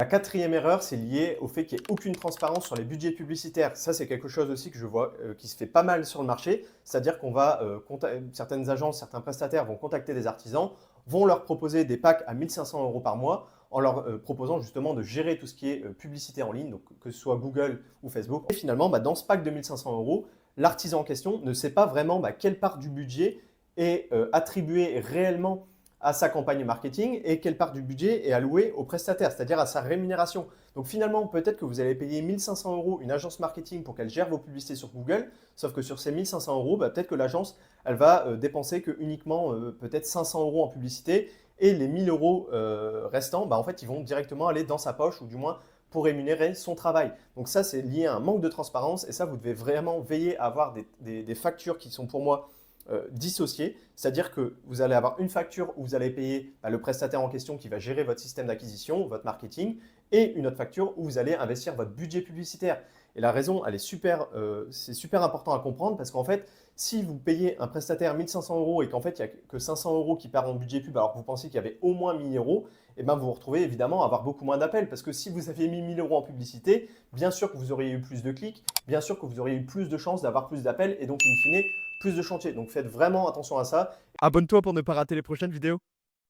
quatrième erreur, c'est lié au fait qu'il n'y ait aucune transparence sur les budgets publicitaires. Ça, c'est quelque chose aussi que je vois qui se fait pas mal sur le marché. C'est-à-dire qu'on va, certaines agences, certains prestataires vont contacter des artisans, vont leur proposer des packs à 1 500 € par mois en leur proposant justement de gérer tout ce qui est publicité en ligne, donc que ce soit Google ou Facebook. Et finalement, dans ce pack de 1 500 €, l'artisan en question ne sait pas vraiment quelle part du budget est attribuée réellement à sa campagne marketing et quelle part du budget est allouée au prestataire, c'est-à-dire à sa rémunération. Donc finalement, peut-être que vous allez payer 1 500 € une agence marketing pour qu'elle gère vos publicités sur Google, sauf que sur ces 1 500 €, peut-être que l'agence, elle va dépenser que uniquement peut-être 500 € en publicité et les 1 000 € restants, en fait, ils vont directement aller dans sa poche ou du moins pour rémunérer son travail. Donc ça, c'est lié à un manque de transparence et ça, vous devez vraiment veiller à avoir des factures qui sont pour moi dissociées, c'est-à-dire que vous allez avoir une facture où vous allez payer le prestataire en question qui va gérer votre système d'acquisition, votre marketing, et une autre facture où vous allez investir votre budget publicitaire. Et la raison, elle est c'est super important à comprendre parce qu'en fait, si vous payez un prestataire 1 500 € et qu'en fait, il n'y a que 500 € qui partent en budget pub alors que vous pensez qu'il y avait au moins 1 000 €, et vous vous retrouvez évidemment à avoir beaucoup moins d'appels parce que si vous aviez mis 1 000 € en publicité, bien sûr que vous auriez eu plus de clics, bien sûr que vous auriez eu plus de chances d'avoir plus d'appels et donc in fine plus de chantiers. Donc faites vraiment attention à ça. Abonne-toi pour ne pas rater les prochaines vidéos.